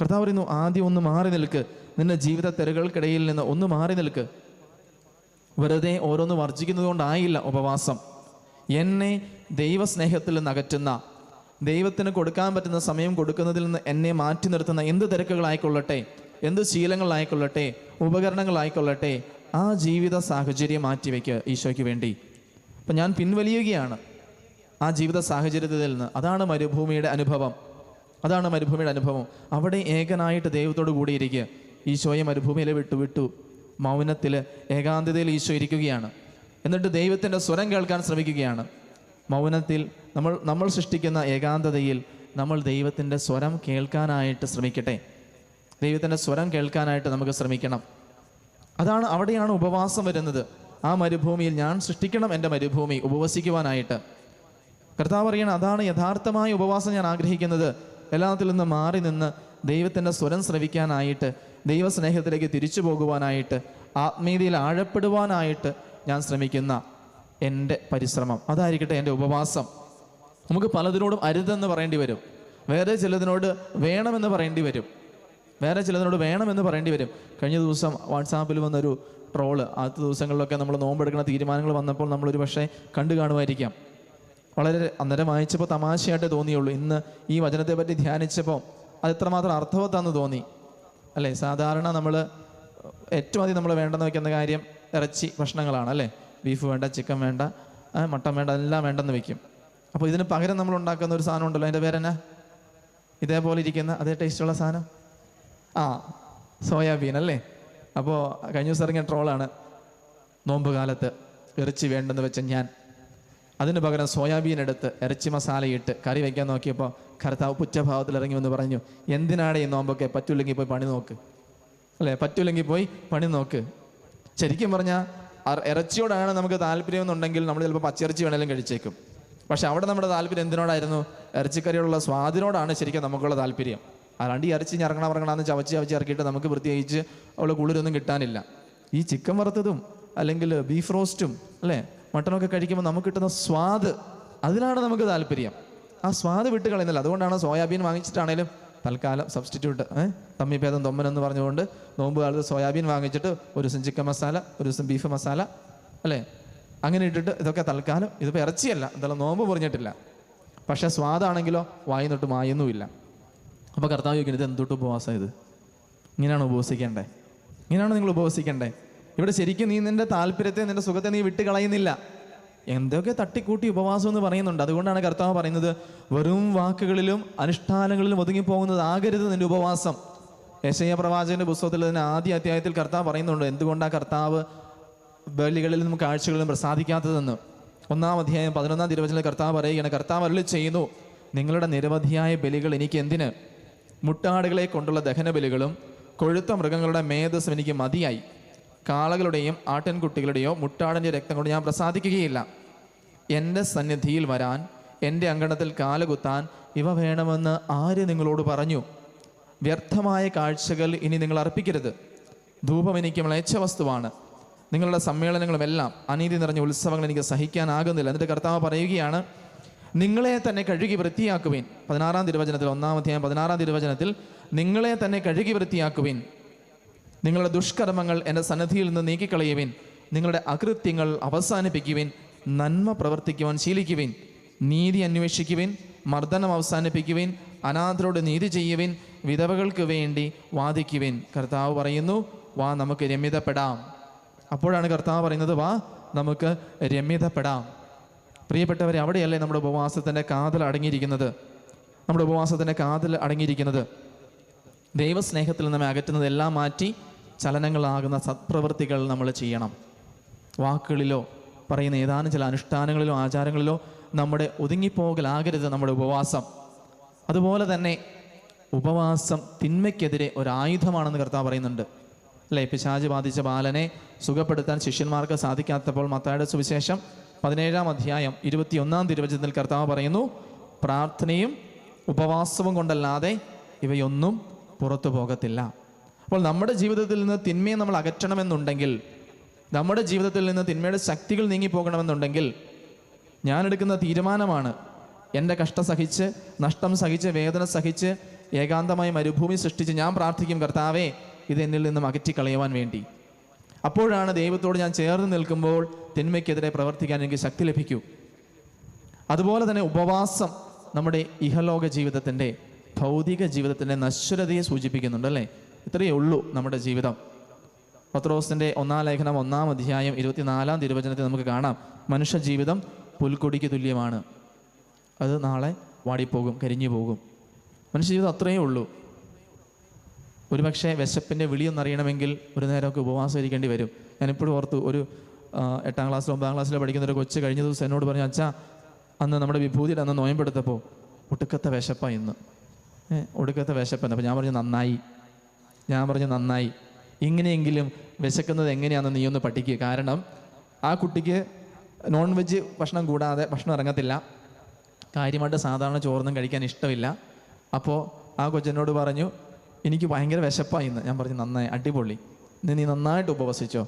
കർത്താവ് പറയുന്നു, ആദ്യം ഒന്ന് മാറി നിൽക്ക്, നിന്റെ ജീവിത തിരകൾക്കിടയിൽ നിന്ന് ഒന്ന് മാറി നിൽക്ക്. വെറുതെ ഓരോന്ന് വർജിക്കുന്നത് കൊണ്ടായില്ല ഉപവാസം. എന്നെ ദൈവസ്നേഹത്തിൽ നിന്ന് അകറ്റുന്ന, ദൈവത്തിന് കൊടുക്കാൻ പറ്റുന്ന സമയം കൊടുക്കുന്നതിൽ നിന്ന് എന്നെ മാറ്റി നിർത്തുന്ന എന്ത് തിരക്കുകളായിക്കൊള്ളട്ടെ, എന്ത് ശീലങ്ങളായിക്കൊള്ളട്ടെ, ഉപകരണങ്ങളായിക്കൊള്ളട്ടെ, ആ ജീവിത സാഹചര്യം മാറ്റിവെക്കുക ഈശോയ്ക്ക് വേണ്ടി. അപ്പം ഞാൻ പിൻവലിയുകയാണ് ആ ജീവിത സാഹചര്യത്തിൽ നിന്ന്. അതാണ് മരുഭൂമിയുടെ അനുഭവം, അതാണ് മരുഭൂമിയുടെ അനുഭവം. അവിടെ ഏകനായിട്ട് ദൈവത്തോട് കൂടിയിരിക്കുക. ഈശോയെ മരുഭൂമിയിൽ വിട്ടു മൗനത്തിൽ, ഏകാന്തതയിൽ ഈശോ ഇരിക്കുകയാണ്. എന്നിട്ട് ദൈവത്തിൻ്റെ സ്വരം കേൾക്കാൻ ശ്രമിക്കുകയാണ്. മൗനത്തിൽ നമ്മൾ സൃഷ്ടിക്കുന്ന ഏകാന്തതയിൽ നമ്മൾ ദൈവത്തിൻ്റെ സ്വരം കേൾക്കാനായിട്ട് ശ്രമിക്കട്ടെ. ദൈവത്തിൻ്റെ സ്വരം കേൾക്കാനായിട്ട് നമുക്ക് ശ്രമിക്കണം. അവിടെയാണ് ഉപവാസം വരുന്നത്. ആ മരുഭൂമിയിൽ ഞാൻ സൃഷ്ടിക്കണം എൻ്റെ മരുഭൂമി ഉപവസിക്കുവാനായിട്ട്. കർത്താവ് പറയണം, അതാണ് യഥാർത്ഥമായ ഉപവാസം ഞാൻ ആഗ്രഹിക്കുന്നത്. എല്ലാത്തിൽ നിന്ന് മാറി നിന്ന് ദൈവത്തിൻ്റെ സ്വരം ശ്രവിക്കാനായിട്ട്, ദൈവസ്നേഹത്തിലേക്ക് തിരിച്ചു പോകുവാനായിട്ട്, ആത്മീയതയിൽ ആഴപ്പെടുവാനായിട്ട് ഞാൻ ശ്രമിക്കുന്ന എൻ്റെ പരിശ്രമം, അതായിരിക്കട്ടെ എൻ്റെ ഉപവാസം. നമുക്ക് പലതിനോടും അരുതെന്ന് പറയേണ്ടി വരും, വേറെ ചിലതിനോട് വേണമെന്ന് പറയേണ്ടി വരും, കഴിഞ്ഞ ദിവസം വാട്സാപ്പിൽ വന്നൊരു ട്രോള്, ആദ്യത്തെ ദിവസങ്ങളിലൊക്കെ നമ്മൾ നോമ്പെടുക്കുന്ന തീരുമാനങ്ങൾ വന്നപ്പോൾ നമ്മളൊരു പക്ഷേ കണ്ടു കാണുമായിരിക്കാം. വളരെ അന്നേരം വായിച്ചപ്പോൾ തമാശയായിട്ടേ തോന്നിയുള്ളൂ. ഇന്ന് ഈ വചനത്തെ പറ്റി ധ്യാനിച്ചപ്പോൾ അത് എത്രമാത്രം അർത്ഥവത്താന്ന് തോന്നി, അല്ലേ? സാധാരണ നമ്മൾ ഏറ്റവും അധികം നമ്മൾ വേണ്ടെന്ന് വയ്ക്കുന്ന കാര്യം ഇറച്ചി ഭക്ഷണങ്ങളാണ്, അല്ലേ? ബീഫ് വേണ്ട, ചിക്കൻ വേണ്ട, മട്ടൻ വേണ്ട, എല്ലാം വേണ്ടെന്ന് വെക്കും. അപ്പോൾ ഇതിന് പകരം നമ്മൾ ഉണ്ടാക്കുന്ന ഒരു സാധനം ഉണ്ടല്ലോ, അതിൻ്റെ പേരെന്നാ? ഇതേപോലെ ഇരിക്കുന്ന അതേ ടേസ്റ്റുള്ള സാധനം, സോയാബീൻ, അല്ലേ? അപ്പോൾ കഴിഞ്ഞ ദിവസം ഇറങ്ങിയ ട്രോളാണ്, നോമ്പ് കാലത്ത് ഇറച്ചി വേണ്ടെന്ന് വെച്ച ഞാൻ അതിന് പകരം സോയാബീൻ എടുത്ത് ഇറച്ചി മസാലയിട്ട് കറി വയ്ക്കാൻ നോക്കിയപ്പോൾ കർത്താവ് പുച്ഛഭാവത്തിൽ ഇറങ്ങി വന്ന് പറഞ്ഞു, എന്തിനാണ് ഈ നോമ്പൊക്കെ? പറ്റൂല്ലെങ്കിൽ പോയി പണി നോക്ക്, അല്ലേ? പറ്റൂല്ലെങ്കിൽ പോയി പണി നോക്ക്. ശരിക്കും പറഞ്ഞാൽ ഇറച്ചിയോടാണ് നമുക്ക് താല്പര്യം എന്നുണ്ടെങ്കിൽ നമ്മൾ ചിലപ്പോൾ പച്ചിറച്ചി വേണമെങ്കിലും കഴിച്ചേക്കും. പക്ഷെ അവിടെ നമ്മുടെ താല്പര്യം എന്തിനോടായിരുന്നു? ഇറച്ചിക്കറിയോടുള്ള സ്വാദിനോടാണ് ശരിക്കും നമുക്കുള്ള താല്പര്യം. അല്ലാണ്ട് ഈ ഇറച്ചി ഞറങ്ങണമെന്ന് ചവച്ച് ഇറക്കിയിട്ട് നമുക്ക് പ്രത്യേകിച്ച് അവളെ കുളിരൊന്നും കിട്ടാനില്ല. ഈ ചിക്കൻ വറുത്തതും അല്ലെങ്കിൽ ബീഫ് റോസ്റ്റും, അല്ലേ, മട്ടനൊക്കെ കഴിക്കുമ്പോൾ നമുക്ക് കിട്ടുന്ന സ്വാദ്, അതിലാണ് നമുക്ക് താല്പര്യം. ആ സ്വാദ് വിട്ട് കളയുന്നില്ല. അതുകൊണ്ടാണ് സോയാബീൻ വാങ്ങിച്ചിട്ടാണേലും തൽക്കാലം സബ്സ്റ്റിറ്റ്യൂട്ട്, തമ്മിഭേദം തൊമ്മനെന്ന് പറഞ്ഞുകൊണ്ട് നോമ്പ് കാലത്ത് സോയാബീൻ വാങ്ങിച്ചിട്ട് ഒരു ദിവസം ചിക്കൻ മസാല, ഒരു ദിവസം ബീഫ് മസാല, അല്ലേ, അങ്ങനെ ഇട്ടിട്ട് ഇതൊക്കെ തൽക്കാലം. ഇതിപ്പോൾ ഇറച്ചിയല്ല, എന്തായാലും നോമ്പ് പറഞ്ഞിട്ടില്ല, പക്ഷേ സ്വാദാണെങ്കിലോ വായി തൊട്ട് മായൊന്നുമില്ല. അപ്പോൾ കർത്താവ് ചോദിക്കുന്നത്, എന്തൊട്ട് ഉപവാസം ഇത്? ഇങ്ങനെയാണ് ഉപവസിക്കേണ്ടേ? ഇങ്ങനെയാണ് നിങ്ങൾ ഉപവസിക്കേണ്ടേ? ഇവിടെ ശരിക്കും നീ നിന്റെ താല്പര്യത്തെ, നിന്റെ സുഖത്തെ നീ വിട്ട് കളയുന്നില്ല. എന്തൊക്കെ തട്ടിക്കൂട്ടി ഉപവാസം എന്ന് പറയുന്നുണ്ട്. അതുകൊണ്ടാണ് കർത്താവ് പറയുന്നത്, വെറും വാക്കുകളിലും അനുഷ്ഠാനങ്ങളിലും ഒതുങ്ങിപ്പോകുന്നത് ആകരുത് നിന്റെ ഉപവാസം. യെശയ്യാ പ്രവാചകന്റെ പുസ്തകത്തിൽ തന്നെ ആദ്യ അധ്യായത്തിൽ കർത്താവ് പറയുന്നുണ്ട് എന്തുകൊണ്ടാണ് കർത്താവ് ബലികളിൽ നിന്നും കാഴ്ചകളിലും പ്രസാദിക്കാത്തതെന്ന്. 1-ാം അധ്യായം 11-ാം തിരുവചനത്തിൽ കർത്താവ് പറയുകയാണ്, കർത്താവ് അരുളി ചെയ്യുന്നു, നിങ്ങളുടെ നിരവധിയായ ബലികൾ എനിക്ക് എന്തിന്? മുട്ടാടുകളെ കൊണ്ടുള്ള ദഹന ബലികളും കൊഴുത്ത മൃഗങ്ങളുടെ മേധസ്സും എനിക്ക് മതിയായി. കാളകളുടെയും ആട്ടിൻകുട്ടികളുടെയോ മുട്ടാടിൻ്റെ രക്തം കൊണ്ട് ഞാൻ പ്രസാദിക്കുകയില്ല. എൻ്റെ സന്നിധിയിൽ വരാൻ, എൻ്റെ അങ്കണത്തിൽ കാലുകുത്താൻ ഇവ വേണമെന്ന് ആര് നിങ്ങളോട് പറഞ്ഞു? വ്യർത്ഥമായ കാഴ്ചകൾ ഇനി നിങ്ങൾ അർപ്പിക്കരുത്. ധൂപം എനിക്ക് മ്ലേച്ഛ വസ്തുവാണ്. നിങ്ങളുടെ സമ്മേളനങ്ങളുമെല്ലാം അനീതി നിറഞ്ഞ ഉത്സവങ്ങൾ എനിക്ക് സഹിക്കാനാകുന്നില്ല. എന്നിട്ട് കർത്താവ് പറയുകയാണ്, നിങ്ങളെ തന്നെ കഴുകി വൃത്തിയാക്കുവിൻ. 16-ാം തിരുവചനത്തിൽ, 1-ാം അധ്യായം 16-ാം തിരുവചനത്തിൽ, നിങ്ങളെ തന്നെ കഴുകി വൃത്തിയാക്കുവിൻ. നിങ്ങളുടെ ദുഷ്കർമ്മങ്ങൾ എൻ്റെ സന്നിധിയിൽ നിന്ന് നീക്കിക്കളയുവിൻ. നിങ്ങളുടെ അകൃത്യങ്ങൾ അവസാനിപ്പിക്കുവിൻ. നന്മ പ്രവർത്തിക്കുവാൻ ശീലിക്കുവിൻ. നീതി അന്വേഷിക്കുവിൻ. മർദ്ദനം അവസാനിപ്പിക്കുവിൻ. അനാഥരോട് നീതി ചെയ്യുവിൻ. വിധവകൾക്ക് വേണ്ടി വാദിക്കുവിൻ. കർത്താവ് പറയുന്നു, വാ നമുക്ക് രമ്യതപ്പെടാം. അപ്പോഴാണ് കർത്താവ് പറയുന്നത്, വാ നമുക്ക് രമ്യതപ്പെടാം. പ്രിയപ്പെട്ടവരെ, അവിടെയല്ലേ നമ്മുടെ ഉപവാസത്തിൻ്റെ കാതൽ അടങ്ങിയിരിക്കുന്നത്. നമ്മുടെ ഉപവാസത്തിൻ്റെ കാതൽ അടങ്ങിയിരിക്കുന്നത് ദൈവസ്നേഹത്തിൽ നമ്മെ അകറ്റുന്നത് എല്ലാം മാറ്റി ചലനങ്ങളാകുന്ന സത്പ്രവൃത്തികൾ നമ്മൾ ചെയ്യണം. വാക്കുകളിലോ പറയുന്ന ഏതാനും ചില അനുഷ്ഠാനങ്ങളിലോ ആചാരങ്ങളിലോ നമ്മുടെ ഒതുങ്ങിപ്പോകലാകരുത് നമ്മുടെ ഉപവാസം. അതുപോലെ തന്നെ ഉപവാസം തിന്മയ്ക്കെതിരെ ഒരായുധമാണെന്ന് കർത്താവ് പറയുന്നുണ്ട്. അല്ലേ? പിശാച് ബാധിച്ച ബാലനെ സുഖപ്പെടുത്താൻ ശിഷ്യന്മാർക്ക് സാധിക്കാത്തപ്പോൾ മത്തായിയുടെ സുവിശേഷം 17-ാം അധ്യായം 21-ാം തിരുവചനത്തിൽ കർത്താവ് പറയുന്നു, പ്രാർത്ഥനയും ഉപവാസവും കൊണ്ടല്ലാതെ ഇവയൊന്നും പുറത്തു പോകത്തില്ല. അപ്പോൾ നമ്മുടെ ജീവിതത്തിൽ നിന്ന് തിന്മയെ നമ്മൾ അകറ്റണമെന്നുണ്ടെങ്കിൽ, നമ്മുടെ ജീവിതത്തിൽ നിന്ന് തിന്മയുടെ ശക്തികൾ നീങ്ങിപ്പോകണമെന്നുണ്ടെങ്കിൽ, ഞാനെടുക്കുന്ന തീരുമാനമാണ് എൻ്റെ കഷ്ടം സഹിച്ച്, നഷ്ടം സഹിച്ച്, വേദന സഹിച്ച്, ഏകാന്തമായി മരുഭൂമി സൃഷ്ടിച്ച് ഞാൻ പ്രാർത്ഥിക്കും, കർത്താവേ ഇത് എന്നിൽ നിന്നും അകറ്റിക്കളയുവാൻ വേണ്ടി. അപ്പോഴാണ് ദൈവത്തോട് ഞാൻ ചേർന്ന് നിൽക്കുമ്പോൾ തിന്മയ്ക്കെതിരെ പ്രവർത്തിക്കാൻ എനിക്ക് ശക്തി ലഭിക്കൂ. അതുപോലെ തന്നെ ഉപവാസം നമ്മുടെ ഇഹലോക ജീവിതത്തിൻ്റെ, ഭൗതിക ജീവിതത്തിൻ്റെ നശ്വരതയെ സൂചിപ്പിക്കുന്നുണ്ട്, അല്ലേ? ഇത്രയേ ഉള്ളൂ നമ്മുടെ ജീവിതം. പത്രോസിൻ്റെ 1-ാം ലേഖനം 1-ാം അധ്യായം 24-ാം തിരുവചനത്തിൽ നമുക്ക് കാണാം, മനുഷ്യ ജീവിതം പുൽക്കൊടിക്ക് തുല്യമാണ്, അത് നാളെ വാടിപ്പോകും, കരിഞ്ഞു പോകും. മനുഷ്യ ജീവിതം അത്രയേ ഉള്ളൂ. ഒരുപക്ഷെ വിശപ്പിൻ്റെ വിളിയൊന്നറിയണമെങ്കിൽ ഒരു നേരമൊക്കെ ഉപവാസം ഇരിക്കേണ്ടി വരും. ഞാനിപ്പോഴും ഓർത്തു, ഒരു 8-ാം ക്ലാസ്സിലോ 9-ാം ക്ലാസ്സിലോ പഠിക്കുന്ന ഒരു കൊച്ച് കഴിഞ്ഞ ദിവസം എന്നോട് പറഞ്ഞു, അച്ഛാ അന്ന് നമ്മുടെ വിഭൂതിയുടെ അന്ന് നോയമ്പെടുത്തപ്പോൾ ഒടുക്കത്തെ വിശപ്പാണ് ഇന്ന്, ഒടുക്കത്തെ വിശപ്പെന്ന്. അപ്പോൾ ഞാൻ പറഞ്ഞു നന്നായി, ഇങ്ങനെയെങ്കിലും വിശക്കുന്നത് എങ്ങനെയാണെന്ന് നീ ഒന്ന് പഠിക്കുക. കാരണം ആ കുട്ടിക്ക് നോൺ വെജ് ഭക്ഷണം കൂടാതെ ഭക്ഷണം ഇറങ്ങത്തില്ല, കാര്യമായിട്ട് സാധാരണ ചോറൊന്നും കഴിക്കാൻ ഇഷ്ടമില്ല. അപ്പോൾ ആ കൊച്ചെന്നോട് പറഞ്ഞു, എനിക്ക് ഭയങ്കര വിശപ്പായി ഇന്ന്. ഞാൻ പറഞ്ഞു നന്നായി, അടിപൊളി, നീ നന്നായിട്ട് ഉപവസിച്ചോ.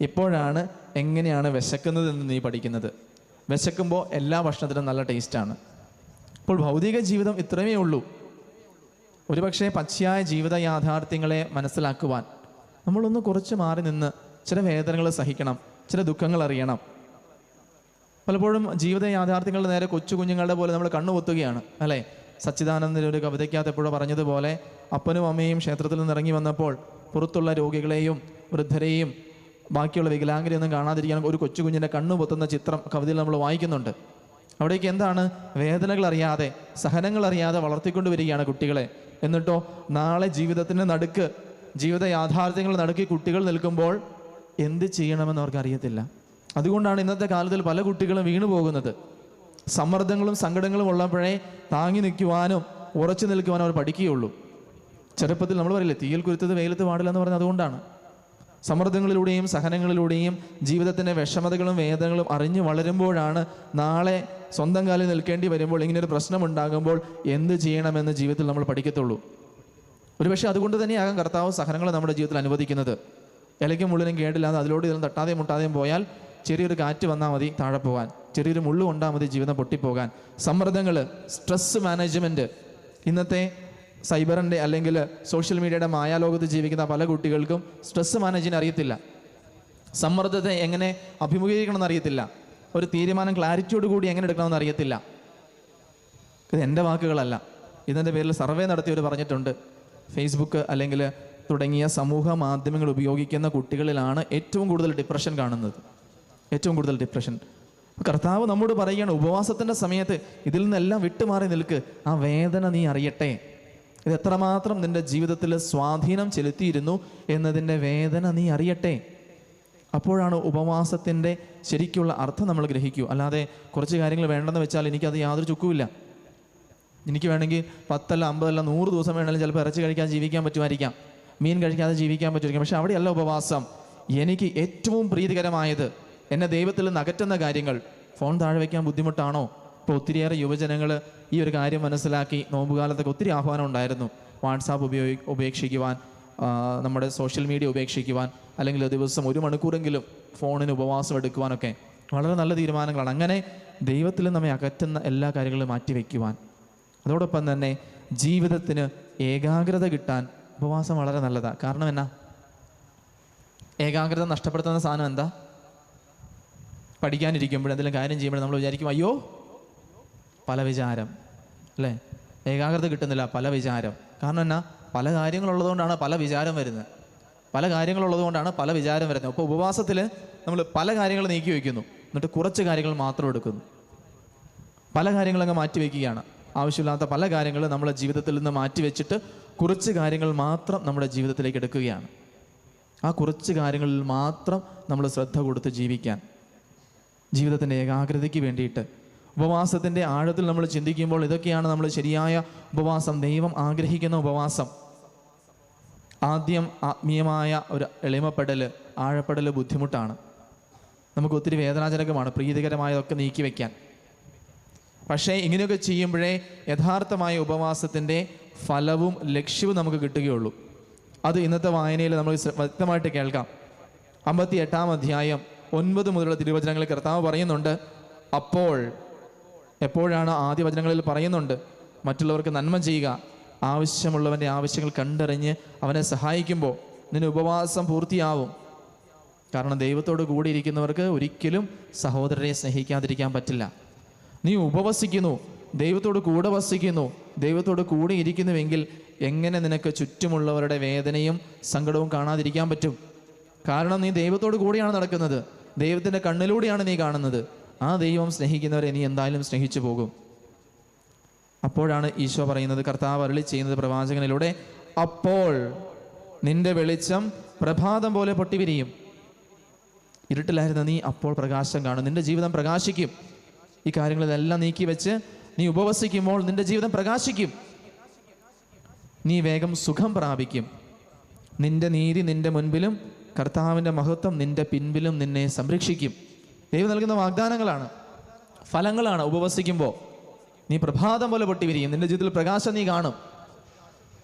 ഇപ്പോഴാണ് എങ്ങനെയാണ് വിശക്കുന്നതെന്ന് നീ പഠിക്കുന്നത്. വിശക്കുമ്പോൾ എല്ലാ ഭക്ഷണത്തിനും നല്ല ടേസ്റ്റാണ്. അപ്പോൾ ഭൗതിക ജീവിതം ഇത്രയേ ഉള്ളൂ. ഒരുപക്ഷെ പച്ചയായ ജീവിത യാഥാർത്ഥ്യങ്ങളെ മനസ്സിലാക്കുവാൻ നമ്മളൊന്ന് കുറച്ച് മാറി നിന്ന് ചില വേദനകൾ സഹിക്കണം, ചില ദുഃഖങ്ങൾ അറിയണം. പലപ്പോഴും ജീവിത യാഥാർത്ഥ്യങ്ങളുടെ നേരെ കൊച്ചു കുഞ്ഞുങ്ങളുടെ പോലെ നമ്മൾ കണ്ണുപൊത്തുകയാണ്, അല്ലേ? സച്ചിദാനന്ദൻ്റെ ഒരു കവിതയ്ക്കകത്ത് എപ്പോഴും പറഞ്ഞതുപോലെ, അപ്പനും അമ്മയും ക്ഷേത്രത്തിൽ നിന്ന് ഇറങ്ങി വന്നപ്പോൾ പുറത്തുള്ള രോഗികളെയും വൃദ്ധരെയും ബാക്കിയുള്ള വികലാംഗരെയൊന്നും കാണാതിരിക്കാൻ ഒരു കൊച്ചു കുഞ്ഞിൻ്റെ കണ്ണു പൊത്തുന്ന ചിത്രം കവിതയിൽ നമ്മൾ വായിക്കുന്നുണ്ട്. അവിടേക്ക് എന്താണ്? വേദനകൾ അറിയാതെ, സഹനങ്ങൾ അറിയാതെ വളർത്തിക്കൊണ്ട് വരികയാണ് കുട്ടികളെ. എന്നിട്ടോ നാളെ ജീവിതത്തിൻ്റെ നടുക്ക്, ജീവിത യാഥാർത്ഥ്യങ്ങൾ നടുക്കി കുട്ടികൾ നിൽക്കുമ്പോൾ എന്ത് ചെയ്യണമെന്ന് അവർക്ക് അറിയത്തില്ല. അതുകൊണ്ടാണ് ഇന്നത്തെ കാലത്തിൽ പല കുട്ടികളും വീണു പോകുന്നത്. സമ്മർദ്ദങ്ങളും സങ്കടങ്ങളും ഉള്ളപ്പോഴേ താങ്ങി നിൽക്കുവാനും ഉറച്ചു നിൽക്കുവാനും അവർ പഠിക്കുകയുള്ളൂ. ചെറുപ്പത്തിൽ നമ്മൾ പറയില്ലേ, തീയിൽ കുരുത്തത് വെയിലത്ത് പാടില്ല എന്ന് പറഞ്ഞത് അതുകൊണ്ടാണ്. സമ്മർദ്ദങ്ങളിലൂടെയും സഹനങ്ങളിലൂടെയും ജീവിതത്തിൻ്റെ വിഷമതകളും വേദനകളും അറിഞ്ഞു വളരുമ്പോഴാണ് നാളെ സ്വന്തം കാലിൽ നിൽക്കേണ്ടി വരുമ്പോൾ, ഇങ്ങനൊരു പ്രശ്നമുണ്ടാകുമ്പോൾ എന്ത് ചെയ്യണമെന്ന് ജീവിതത്തിൽ നമ്മൾ പഠിക്കത്തുള്ളൂ. ഒരുപക്ഷെ അതുകൊണ്ട് തന്നെയാകാം കർത്താവ് സഹനങ്ങൾ നമ്മുടെ ജീവിതത്തിൽ അനുവദിക്കുന്നത്. ഇലയ്ക്കും മുള്ളിനും കേടില്ലാതെ അതിലോട് ഇതിലും തട്ടാതെയും മുട്ടാതെയും പോയാൽ, ചെറിയൊരു കാറ്റ് വന്നാൽ മതി താഴെ പോകാൻ, ചെറിയൊരു മുള്ളു കൊണ്ടാൽ മതി ജീവിതം പൊട്ടിപ്പോകാൻ. സമ്മർദ്ദങ്ങൾ, സ്ട്രെസ് മാനേജ്മെൻറ്റ്, ഇന്നത്തെ സൈബറിൻ്റെ അല്ലെങ്കിൽ സോഷ്യൽ മീഡിയയുടെ മായാലോകത്ത് ജീവിക്കുന്ന പല കുട്ടികൾക്കും സ്ട്രെസ് മാനേജിന് അറിയത്തില്ല, സമ്മർദ്ദത്തെ എങ്ങനെ അഭിമുഖീകരിക്കണമെന്ന് അറിയത്തില്ല, ഒരു തീരുമാനം ക്ലാരിറ്റിയോട് കൂടി എങ്ങനെ എടുക്കണമെന്ന് അറിയത്തില്ല. ഇത് എൻ്റെ വാക്കുകളല്ല, ഇതിൻ്റെ പേരിൽ സർവേ നടത്തിയവർ പറഞ്ഞിട്ടുണ്ട്. ഫേസ്ബുക്ക് അല്ലെങ്കിൽ തുടങ്ങിയ സമൂഹ മാധ്യമങ്ങൾ ഉപയോഗിക്കുന്ന കുട്ടികളിലാണ് ഏറ്റവും കൂടുതൽ ഡിപ്രഷൻ കാണുന്നത്, ഏറ്റവും കൂടുതൽ ഡിപ്രഷൻ. കർത്താവ് നമ്മോട് പറയുകയാണ്, ഉപവാസത്തിൻ്റെ സമയത്ത് ഇതിൽ നിന്നെല്ലാം വിട്ടുമാറി നിൽക്ക്, ആ വേദന നീ അറിയട്ടെ, ഇത് എത്രമാത്രം നിൻ്റെ ജീവിതത്തിൽ സ്വാധീനം ചെലുത്തിയിരുന്നു എന്നതിൻ്റെ വേദന നീ അറിയട്ടെ. അപ്പോഴാണ് ഉപവാസത്തിൻ്റെ ശരിക്കുള്ള അർത്ഥം നമ്മൾ ഗ്രഹിക്കൂ. അല്ലാതെ കുറച്ച് കാര്യങ്ങൾ വേണ്ടെന്ന് വെച്ചാൽ എനിക്കത് യാതൊരു ചുക്കുമില്ല, എനിക്ക് വേണമെങ്കിൽ 10 അല്ല 50 അല്ല 100 ദിവസം വേണമെങ്കിലും ചിലപ്പോൾ ഇറച്ചി കഴിക്കാതെ ജീവിക്കാൻ പറ്റുമായിരിക്കാം, മീൻ കഴിക്കാതെ ജീവിക്കാൻ പറ്റുമായിരിക്കാം. പക്ഷെ അവിടെയല്ല ഉപവാസം. എനിക്ക് ഏറ്റവും പ്രീതികരമായത്, എന്നെ ദൈവത്തിൽ നിന്ന് അകറ്റുന്ന കാര്യങ്ങൾ. ഫോൺ താഴെ വയ്ക്കാൻ ബുദ്ധിമുട്ടാണോ? ഇപ്പോൾ ഒത്തിരിയേറെ യുവജനങ്ങൾ ഈ ഒരു കാര്യം മനസ്സിലാക്കി നോമ്പുകാലത്തൊക്കെ ഒത്തിരി ആഹ്വാനം ഉണ്ടായിരുന്നു. വാട്സാപ്പ് ഉപേക്ഷിക്കുവാൻ, നമ്മുടെ സോഷ്യൽ മീഡിയ ഉപേക്ഷിക്കുവാൻ, അല്ലെങ്കിൽ ദിവസം 1 മണിക്കൂറെങ്കിലും ഫോണിന് ഉപവാസം എടുക്കുവാനൊക്കെ വളരെ നല്ല തീരുമാനങ്ങളാണ്. അങ്ങനെ ദൈവത്തിൽ നമ്മെ അകറ്റുന്ന എല്ലാ കാര്യങ്ങളും മാറ്റിവെക്കുവാൻ, അതോടൊപ്പം തന്നെ ജീവിതത്തിന് ഏകാഗ്രത കിട്ടാൻ ഉപവാസം വളരെ നല്ലതാണ്. കാരണം എന്നാ? ഏകാഗ്രത നഷ്ടപ്പെടുത്തുന്ന സാധനം എന്താ? പഠിക്കാനിരിക്കുമ്പോൾ എന്തെങ്കിലും കാര്യം ചെയ്യുമ്പോൾ നമ്മൾ വിചാരിക്കും, അയ്യോ പല വിചാരം, അല്ലേ? ഏകാഗ്രത കിട്ടുന്നില്ല, പല വിചാരം. കാരണം എന്നാ? പല കാര്യങ്ങളുള്ളതുകൊണ്ടാണ് പല വിചാരം വരുന്നത്, പല കാര്യങ്ങളുള്ളതുകൊണ്ടാണ് പല വിചാരം വരുന്നത്. അപ്പോൾ ഉപവാസത്തിൽ നമ്മൾ പല കാര്യങ്ങൾ നീക്കി വയ്ക്കുന്നു, എന്നിട്ട് കുറച്ച് കാര്യങ്ങൾ മാത്രം എടുക്കുന്നു. പല കാര്യങ്ങളങ്ങ് മാറ്റി വയ്ക്കുകയാണ്. ആവശ്യമില്ലാത്ത പല കാര്യങ്ങൾ നമ്മുടെ ജീവിതത്തിൽ നിന്ന് മാറ്റിവെച്ചിട്ട് കുറച്ച് കാര്യങ്ങൾ മാത്രം നമ്മുടെ ജീവിതത്തിലേക്ക് എടുക്കുകയാണ്. ആ കുറച്ച് കാര്യങ്ങളിൽ മാത്രം നമ്മൾ ശ്രദ്ധ കൊടുത്ത് ജീവിക്കാൻ, ജീവിതത്തിൻ്റെ ഏകാഗ്രതയ്ക്ക് വേണ്ടിയിട്ട് ഉപവാസത്തിൻ്റെ ആഴത്തിൽ നമ്മൾ ചിന്തിക്കുമ്പോൾ ഇതൊക്കെയാണ് നമ്മൾ ശരിയായ ഉപവാസം, ദൈവം ആഗ്രഹിക്കുന്ന ഉപവാസം. ആദ്യം ആത്മീയമായ ഒരു എളിമപ്പെടൽ, ആഴപ്പെടൽ ബുദ്ധിമുട്ടാണ്. നമുക്ക് ഒത്തിരി വേദനാജനകമാണ് പ്രീതികരമായതൊക്കെ നീക്കി വയ്ക്കാൻ. പക്ഷേ ഇങ്ങനെയൊക്കെ ചെയ്യുമ്പോഴേ യഥാർത്ഥമായ ഉപവാസത്തിൻ്റെ ഫലവും ലക്ഷ്യവും നമുക്ക് കിട്ടുകയുള്ളൂ. അത് ഇന്നത്തെ വായനയിൽ നമ്മൾ വ്യക്തമായിട്ട് കേൾക്കാം. 58-ാം അധ്യായം 9 മുതലുള്ള തിരുവചനങ്ങളിൽ കർത്താവ് പറയുന്നുണ്ട്, അപ്പോൾ. എപ്പോഴാണ്? ആദ്യ വചനങ്ങളിൽ പറയുന്നുണ്ട്, മറ്റുള്ളവർക്ക് നന്മ ചെയ്യുക, ആവശ്യമുള്ളവൻ്റെ ആവശ്യങ്ങൾ കണ്ടറിഞ്ഞ് അവനെ സഹായിക്കുമ്പോൾ നിന്റെ ഉപവാസം പൂർത്തിയാവും. കാരണം ദൈവത്തോട് കൂടി ഇരിക്കുന്നവർക്ക് ഒരിക്കലും സഹോദരരെ സ്നേഹിക്കാതിരിക്കാൻ പറ്റില്ല. നീ ഉപവസിക്കുന്നു, ദൈവത്തോട് കൂടെ വസിക്കുന്നു, ദൈവത്തോട് കൂടെ ഇരിക്കുന്നുവെങ്കിൽ എങ്ങനെ നിനക്ക് ചുറ്റുമുള്ളവരുടെ വേദനയും സങ്കടവും കാണാതിരിക്കാൻ പറ്റും? കാരണം നീ ദൈവത്തോട് കൂടിയാണ് നടക്കുന്നത്, ദൈവത്തിൻ്റെ കണ്ണിലൂടെയാണ് നീ കാണുന്നത്. ആ ദൈവം സ്നേഹിക്കുന്നവരെ നീ എന്തായാലും സ്നേഹിച്ചു പോകും. അപ്പോഴാണ് ഈശോ പറയുന്നത്, കർത്താവ് അരുളി ചെയ്യുന്നത് പ്രവാചകനിലൂടെ, അപ്പോൾ നിന്റെ വെളിച്ചം പ്രഭാതം പോലെ പൊട്ടിവിരിയും. ഇരുട്ടിലായിരുന്ന നീ അപ്പോൾ പ്രകാശം കാണും, നിന്റെ ജീവിതം പ്രകാശിക്കും. ഈ കാര്യങ്ങളിലെല്ലാം നീക്കി വെച്ച് നീ ഉപവസിക്കുമ്പോൾ നിന്റെ ജീവിതം പ്രകാശിക്കും. നീ വേഗം സുഖം പ്രാപിക്കും. നിന്റെ നീതി നിന്റെ മുൻപിലും കർത്താവിൻ്റെ മഹത്വം നിന്റെ പിൻപിലും നിന്നെ സംരക്ഷിക്കും. ദൈവം നൽകുന്ന വാഗ്ദാനങ്ങളാണ്, ഫലങ്ങളാണ്. ഉപവസിക്കുമ്പോൾ നീ പ്രഭാതം പോലെ പൊട്ടിവിരിയും, നിന്റെ ജീവിതത്തിൽ പ്രകാശം നീ കാണും,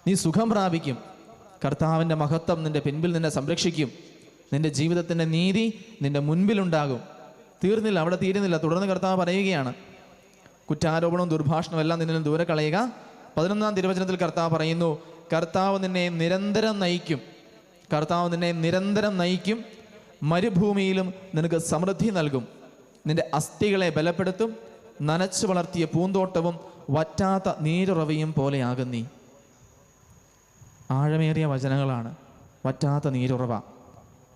നീ സുഖം പ്രാപിക്കും. കർത്താവിൻ്റെ മഹത്വം നിന്റെ പിൻപിൽ നിന്നെ സംരക്ഷിക്കും. നിന്റെ ജീവിതത്തിൻ്റെ നീതി നിന്റെ മുൻപിലുണ്ടാകും. തീർന്നില്ല, അവിടെ തീരുന്നില്ല. തുടർന്ന് കർത്താവ് പറയുകയാണ്, കുറ്റാരോപണവും ദുർഭാഷണവും എല്ലാം നിന്നിൽ ദൂരെ കളയുക. 11-ാം തിരുവചനത്തിൽ കർത്താവ് പറയുന്നു, കർത്താവ് നിന്നെ നിരന്തരം നയിക്കും. കർത്താവ് നിന്നെ നിരന്തരം നയിക്കും. മരുഭൂമിയിലും നിനക്ക് സമൃദ്ധി നൽകും. നിന്റെ അസ്ഥികളെ ബലപ്പെടുത്തും. നനച്ചു വളർത്തിയ പൂന്തോട്ടവും വറ്റാത്ത നീരുറവയും പോലെയാകും നീ. ആഴമേറിയ വചനങ്ങളാണ്. വറ്റാത്ത നീരുറവ,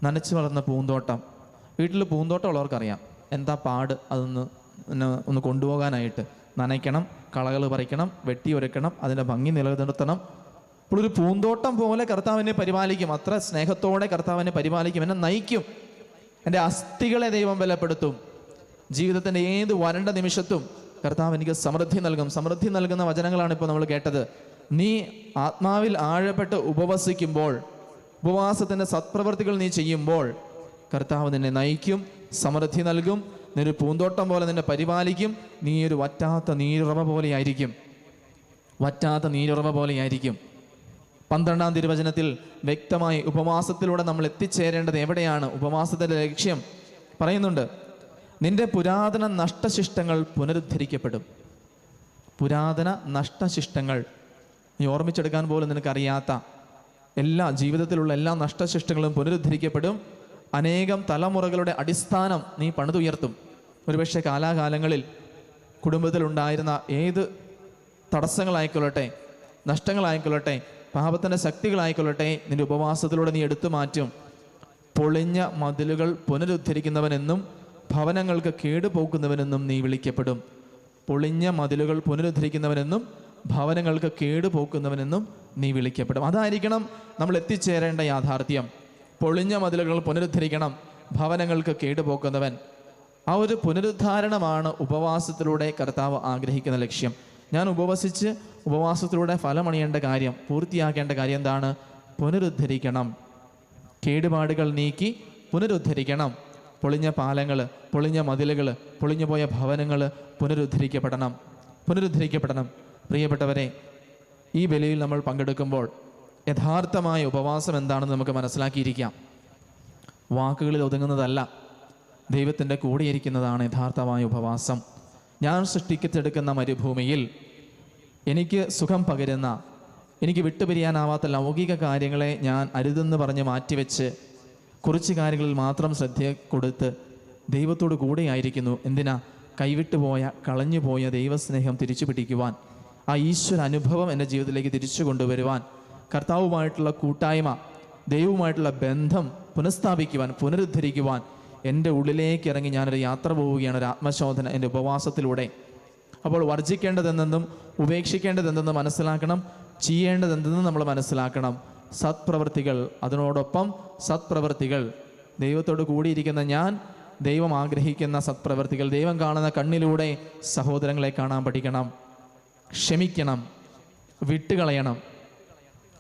നനച്ചു വളർന്ന പൂന്തോട്ടം. വീട്ടിൽ പൂന്തോട്ടം ഉള്ളവർക്കറിയാം എന്താ പാട്. ഒന്ന് കൊണ്ടുപോകാനായിട്ട് നനയ്ക്കണം, കളകൾ പറിക്കണം, വെട്ടി ഒരുക്കണം, അതിൻ്റെ ഭംഗി നിലനിർത്തണം. അപ്പോൾ ഒരു പൂന്തോട്ടം പോലെ കർത്താവിനെ പരിപാലിക്കും. അത്ര സ്നേഹത്തോടെ കർത്താവിനെ പരിപാലിക്കും, എന്നെ നയിക്കും. എൻ്റെ അസ്ഥികളെ ദൈവം ബലപ്പെടുത്തും. ജീവിതത്തിൻ്റെ ഏത് വരണ്ട നിമിഷത്തും കർത്താവ് എനിക്ക് സമൃദ്ധി നൽകും. സമൃദ്ധി നൽകുന്ന വചനങ്ങളാണ് ഇപ്പോൾ നമ്മൾ കേട്ടത്. നീ ആത്മാവിൽ ആഴപ്പെട്ട് ഉപവസിക്കുമ്പോൾ, ഉപവാസത്തിൻ്റെ സത്പ്രവൃത്തികൾ നീ ചെയ്യുമ്പോൾ കർത്താവ് നിന്നെ നയിക്കും, സമൃദ്ധി നൽകും. നീ ഒരു പൂന്തോട്ടം പോലെ നിന്നെ പരിപാലിക്കും. നീ ഒരു വറ്റാത്ത നീരുറവ പോലെയായിരിക്കും. വറ്റാത്ത നീരുറവ പോലെയായിരിക്കും. 12-ാം തിരുവചനത്തിൽ വ്യക്തമായി ഉപവാസത്തിലൂടെ നമ്മൾ എത്തിച്ചേരേണ്ടത് എവിടെയാണ്, ഉപവാസത്തിൻ്റെ ലക്ഷ്യം പറയുന്നുണ്ട്. നിന്റെ പുരാതന നഷ്ടശിഷ്ടങ്ങൾ പുനരുദ്ധരിക്കപ്പെടും. പുരാതന നഷ്ടശിഷ്ടങ്ങൾ, നീ ഓർമ്മിച്ചെടുക്കാൻ പോലും നിനക്കറിയാത്ത എല്ലാ ജീവിതത്തിലുള്ള എല്ലാ നഷ്ടശിഷ്ടങ്ങളും പുനരുദ്ധരിക്കപ്പെടും. അനേകം തലമുറകളുടെ അടിസ്ഥാനം നീ പണിതുയർത്തും. ഒരുപക്ഷെ കാലാകാലങ്ങളിൽ കുടുംബത്തിലുണ്ടായിരുന്ന ഏത് തടസ്സങ്ങളായിക്കൊള്ളട്ടെ, നഷ്ടങ്ങളായിക്കൊള്ളട്ടെ, പാപത്തിൻ്റെ ശക്തികളായിക്കൊള്ളട്ടെ, നിന്റെ ഉപവാസത്തിലൂടെ നീ എടുത്തു മാറ്റും. പൊളിഞ്ഞ മതിലുകൾ പുനരുദ്ധരിക്കുന്നവനെന്നും ഭവനങ്ങൾക്ക് കേടുപോക്കുന്നവനെന്നും നീ വിളിക്കപ്പെടും. പൊളിഞ്ഞ മതിലുകൾ പുനരുദ്ധരിക്കുന്നവനെന്നും ഭവനങ്ങൾക്ക് കേടുപോക്കുന്നവനെന്നും നീ വിളിക്കപ്പെടും. അതായിരിക്കണം നമ്മൾ എത്തിച്ചേരേണ്ട യാഥാർത്ഥ്യം. പൊളിഞ്ഞ മതിലുകൾ പുനരുദ്ധരിക്കണം, ഭവനങ്ങൾക്ക് കേടുപോക്കുന്നവൻ. ആ ഒരു പുനരുദ്ധാരണമാണ് ഉപവാസത്തിലൂടെ കർത്താവ് ആഗ്രഹിക്കുന്ന ലക്ഷ്യം. ഞാൻ ഉപവസിച്ച് ഉപവാസത്തിലൂടെ ഫലമണിയേണ്ട കാര്യം, പൂർത്തിയാക്കേണ്ട കാര്യം എന്താണ്? പുനരുദ്ധരിക്കണം. കേടുപാടുകൾ നീക്കി പുനരുദ്ധരിക്കണം. പൊളിഞ്ഞ പാലങ്ങൾ, പൊളിഞ്ഞ മതിലുകൾ, പൊളിഞ്ഞു പോയ ഭവനങ്ങൾ പുനരുദ്ധരിക്കപ്പെടണം. പ്രിയപ്പെട്ടവരെ, ഈ ബലിയിൽ നമ്മൾ പങ്കെടുക്കുമ്പോൾ യഥാർത്ഥമായ ഉപവാസം എന്താണെന്ന് നമുക്ക് മനസ്സിലാക്കിയിരിക്കാം. വാക്കുകളിൽ ഒതുങ്ങുന്നതല്ല, ദൈവത്തിൻ്റെ കൂടെയിരിക്കുന്നതാണ് യഥാർത്ഥമായ ഉപവാസം. ഞാൻ സൃഷ്ടിക്കത്തെടുക്കുന്ന മരുഭൂമിയിൽ എനിക്ക് സുഖം പകരുന്ന, എനിക്ക് വിട്ടുപിരിയാനാവാത്ത ലൗകിക കാര്യങ്ങളെ ഞാൻ അരുതെന്ന് പറഞ്ഞ് മാറ്റിവെച്ച് കുറച്ച് കാര്യങ്ങളിൽ മാത്രം ശ്രദ്ധ കൊടുത്ത് ദൈവത്തോട് കൂടെയായിരിക്കുന്നു. എന്തിനാ? കൈവിട്ടുപോയ, കളഞ്ഞുപോയ ദൈവസ്നേഹം തിരിച്ചു പിടിക്കുവാൻ, ആ ഈശ്വര അനുഭവം എൻ്റെ ജീവിതത്തിലേക്ക് തിരിച്ചു കൊണ്ടുവരുവാൻ, കർത്താവുമായിട്ടുള്ള കൂട്ടായ്മ, ദൈവവുമായിട്ടുള്ള ബന്ധം പുനഃസ്ഥാപിക്കുവാൻ, പുനരുദ്ധരിക്കുവാൻ എൻ്റെ ഉള്ളിലേക്ക് ഇറങ്ങി ഞാനൊരു യാത്ര പോവുകയാണ്, ഒരു ആത്മശോധന എൻ്റെ ഉപവാസത്തിലൂടെ. അപ്പോൾ വർജിക്കേണ്ടതെന്തെന്നും ഉപേക്ഷിക്കേണ്ടതെന്തെന്നും മനസ്സിലാക്കണം, ചെയ്യേണ്ടതെന്തെന്നും നമ്മൾ മനസ്സിലാക്കണം. സത്പ്രവൃത്തികൾ, അതിനോടൊപ്പം സത്പ്രവൃത്തികൾ, ദൈവത്തോട് കൂടിയിരിക്കുന്ന ഞാൻ ദൈവം ആഗ്രഹിക്കുന്ന സത്പ്രവൃത്തികൾ, ദൈവം കാണുന്ന കണ്ണിലൂടെ സഹോദരങ്ങളെ കാണാൻ പഠിക്കണം. ക്ഷമിക്കണം, വിട്ടുകളയണം,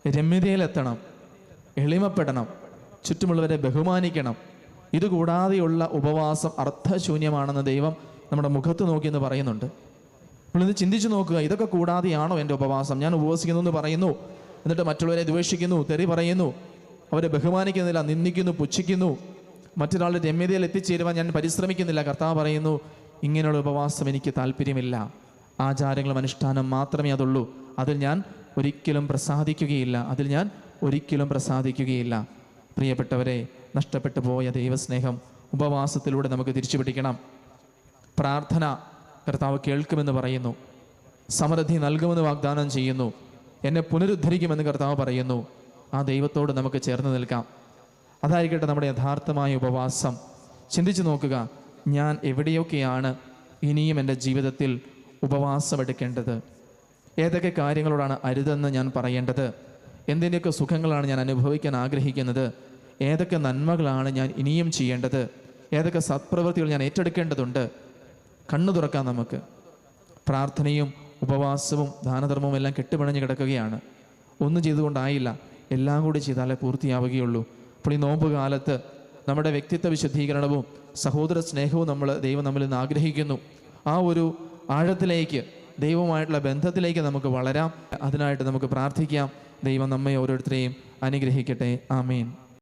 രമ്യതയിലെത്തണം, എളിമപ്പെടണം, ചുറ്റുമുള്ളവരെ ബഹുമാനിക്കണം. ഇതുകൂടാതെയുള്ള ഉപവാസം അർത്ഥശൂന്യമാണെന്ന് ദൈവം നമ്മുടെ മുഖത്ത് നോക്കിയെന്ന് പറയുന്നുണ്ട്. നമ്മളിന്ന് ചിന്തിച്ചു നോക്കുക, ഇതൊക്കെ കൂടാതെയാണോ എൻ്റെ ഉപവാസം? ഞാൻ ഉപവസിക്കുന്നു എന്ന് പറയുന്നു, എന്നിട്ട് മറ്റുള്ളവരെ ദ്വേഷിക്കുന്നു, തെറി പറയുന്നു, അവരെ ബഹുമാനിക്കുന്നില്ല, നിന്ദിക്കുന്നു, പുച്ഛിക്കുന്നു, മറ്റൊരാളുടെ രമ്യതയിൽ എത്തിച്ചേരുവാൻ ഞാൻ പരിശ്രമിക്കുന്നില്ല. കർത്താവ് പറയുന്നു, ഇങ്ങനെയുള്ള ഉപവാസം എനിക്ക് താല്പര്യമില്ല. ആചാരങ്ങളും അനുഷ്ഠാനം മാത്രമേ അതുള്ളൂ. അതിൽ ഞാൻ ഒരിക്കലും പ്രസാദിക്കുകയില്ല. പ്രിയപ്പെട്ടവരെ, നഷ്ടപ്പെട്ടു പോയ ദൈവസ്നേഹം ഉപവാസത്തിലൂടെ നമുക്ക് തിരിച്ചു പിടിക്കണം. പ്രാർത്ഥന കർത്താവ് കേൾക്കുമെന്ന് പറയുന്നു, സമൃദ്ധി നൽകുമെന്ന് വാഗ്ദാനം ചെയ്യുന്നു, എന്നെ പുനരുദ്ധരിക്കുമെന്ന് കർത്താവ് പറയുന്നു. ആ ദൈവത്തോട് നമുക്ക് ചേർന്ന് നിൽക്കാം. അതായിരിക്കട്ടെ നമ്മുടെ യഥാർത്ഥമായ ഉപവാസം. ചിന്തിച്ചു നോക്കുക, ഞാൻ എവിടെയൊക്കെയാണ് ഇനിയും എൻ്റെ ജീവിതത്തിൽ ഉപവാസമെടുക്കേണ്ടത്? ഏതൊക്കെ കാര്യങ്ങളോടാണ് അരുതെന്ന് ഞാൻ പറയേണ്ടത്? എന്തിൻ്റെയൊക്കെ സുഖങ്ങളാണ് ഞാൻ അനുഭവിക്കാൻ ആഗ്രഹിക്കുന്നത്? ഏതൊക്കെ നന്മകളാണ് ഞാൻ ഇനിയും ചെയ്യേണ്ടത്? ഏതൊക്കെ സത്പ്രവൃത്തികൾ ഞാൻ ഏറ്റെടുക്കേണ്ടതുണ്ട്? കണ്ണു തുറക്കാം നമുക്ക്. പ്രാർത്ഥനയും ഉപവാസവും ദാനധർമ്മവും എല്ലാം കെട്ടുപിണഞ്ഞ് കിടക്കുകയാണ്. ഒന്നും ചെയ്തുകൊണ്ടായില്ല, എല്ലാം കൂടി ചെയ്താലേ പൂർത്തിയാവുകയുള്ളൂ. അപ്പോൾ ഈ നോമ്പ് കാലത്ത് നമ്മുടെ വ്യക്തിത്വ വിശുദ്ധീകരണവും സഹോദര സ്നേഹവും ദൈവം നമ്മളിൽ നിന്ന് ആഗ്രഹിക്കുന്നു. ആ ഒരു ആഴത്തിലേക്ക്, ദൈവവുമായിട്ടുള്ള ബന്ധത്തിലേക്ക് നമുക്ക് വളരാം. അതിനായിട്ട് നമുക്ക് പ്രാർത്ഥിക്കാം. ദൈവം നമ്മെ ഓരോരുത്തരെയും അനുഗ്രഹിക്കട്ടെ. ആമേൻ.